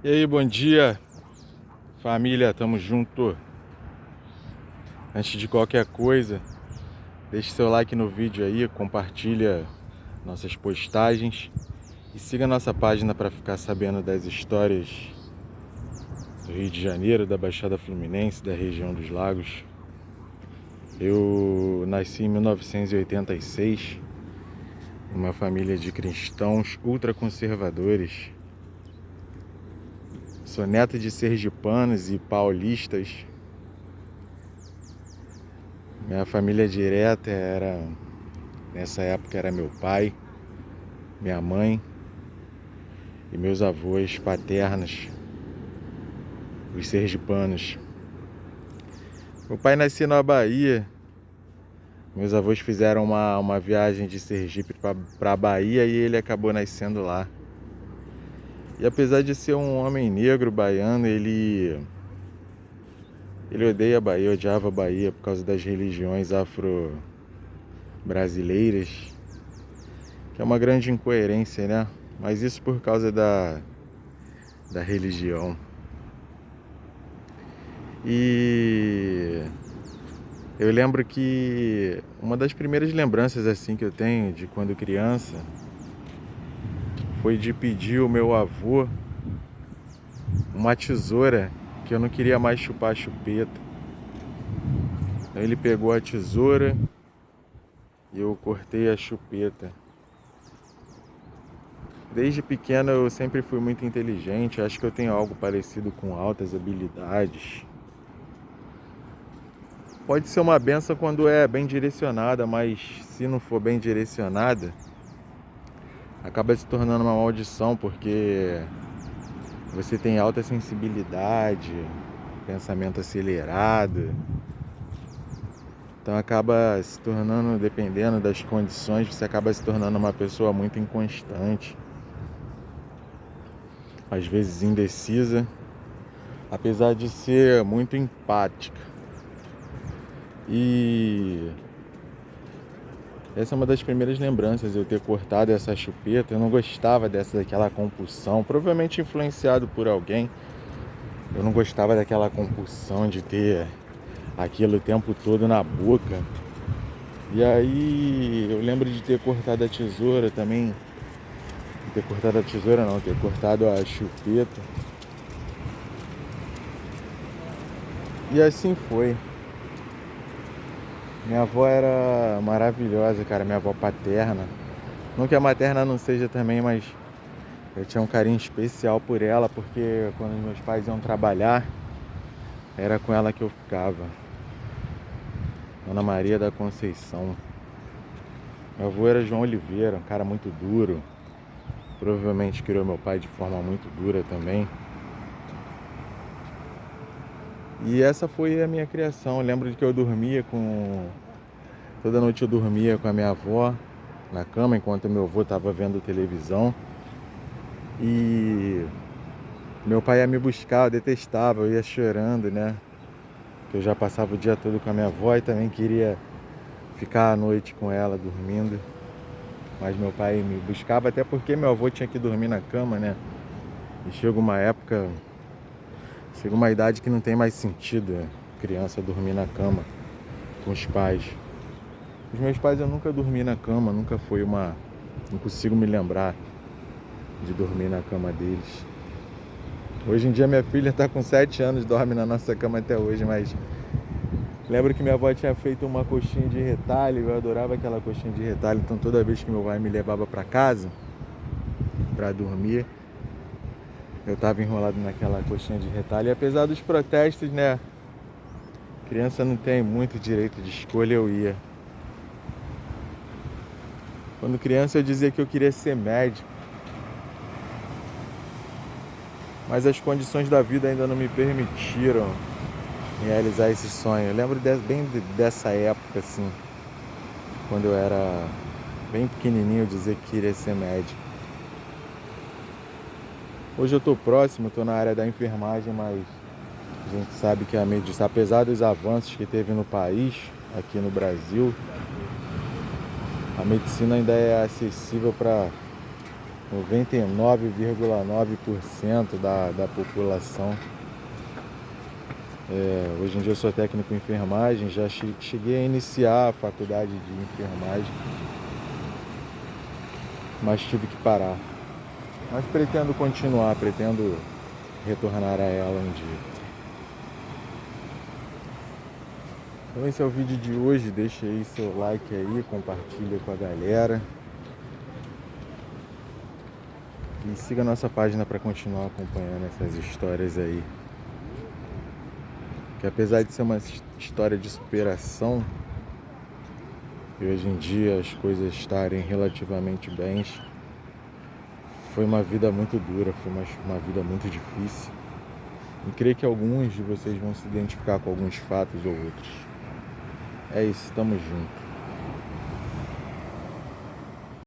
E aí, bom dia, família, tamo junto. Antes de qualquer coisa, deixe seu like no vídeo aí, compartilha nossas postagens e siga nossa página para ficar sabendo das histórias do Rio de Janeiro, da Baixada Fluminense, da região dos Lagos. Eu nasci em 1986, numa família de cristãos ultraconservadores. Sou neto de sergipanos e paulistas. Minha família direta nessa época era meu pai, minha mãe e meus avós paternos, os sergipanos. Meu pai nasceu na Bahia. Meus avós fizeram uma viagem de Sergipe para a Bahia e ele acabou nascendo lá. E apesar de ser um homem negro baiano, ele odeia a Bahia, odiava a Bahia por causa das religiões afro-brasileiras, que é uma grande incoerência, né? Mas isso por causa da religião. E eu lembro que uma das primeiras lembranças assim que eu tenho de quando criança foi de pedir ao meu avô uma tesoura, que eu não queria mais chupar a chupeta. Então ele pegou a tesoura e eu cortei a chupeta. Desde pequeno eu sempre fui muito inteligente, acho que eu tenho algo parecido com altas habilidades. Pode ser uma benção quando é bem direcionada, mas se não for bem direcionada, acaba se tornando uma maldição, porque você tem alta sensibilidade, pensamento acelerado. Então acaba se tornando, dependendo das condições, você acaba se tornando uma pessoa muito inconstante, às vezes indecisa, apesar de ser muito empática. E essa é uma das primeiras lembranças, eu ter cortado essa chupeta. Eu não gostava daquela compulsão, provavelmente influenciado por alguém. Eu não gostava daquela compulsão de ter aquilo o tempo todo na boca. E aí eu lembro de ter cortado a tesoura também. Ter cortado a tesoura não, ter cortado a chupeta. E assim foi. Minha avó era maravilhosa, cara, minha avó paterna. Não que a materna não seja também, mas eu tinha um carinho especial por ela, porque quando meus pais iam trabalhar, era com ela que eu ficava. Dona Maria da Conceição. Meu avô era João Oliveira, um cara muito duro. Provavelmente criou meu pai de forma muito dura também. E essa foi a minha criação. Eu lembro de que toda noite eu dormia com a minha avó na cama, enquanto meu avô estava vendo televisão. E meu pai ia me buscar, eu detestava, eu ia chorando, né? Que eu já passava o dia todo com a minha avó e também queria ficar à noite com ela, dormindo. Mas meu pai me buscava, até porque meu avô tinha que dormir na cama, né? E chega uma idade que não tem mais sentido criança dormir na cama com os pais. Os meus pais eu nunca dormi na cama, nunca foi uma... Não consigo me lembrar de dormir na cama deles. Hoje em dia minha filha está com 7 anos, dorme na nossa cama até hoje, mas lembro que minha avó tinha feito uma coxinha de retalho, eu adorava aquela coxinha de retalho, então toda vez que meu pai me levava para casa para dormir, eu estava enrolado naquela coxinha de retalho. E apesar dos protestos, né, criança não tem muito direito de escolha, eu ia. Quando criança eu dizia que eu queria ser médico, mas as condições da vida ainda não me permitiram realizar esse sonho. Eu lembro bem dessa época, assim, quando eu era bem pequenininho, eu dizia que queria ser médico. Hoje eu estou próximo, estou na área da enfermagem, mas a gente sabe que a medicina, apesar dos avanços que teve no país, aqui no Brasil, a medicina ainda é acessível para 99,9% da população. Hoje em dia eu sou técnico em enfermagem, já cheguei a iniciar a faculdade de enfermagem, mas tive que parar. Mas pretendo continuar, pretendo retornar a ela um dia. Então esse é o vídeo de hoje, deixa aí seu like aí, compartilha com a galera. E siga a nossa página para continuar acompanhando essas histórias aí. Que apesar de ser uma história de superação, e hoje em dia as coisas estarem relativamente bem, foi uma vida muito dura, foi uma vida muito difícil. E creio que alguns de vocês vão se identificar com alguns fatos ou outros. É isso, tamo junto.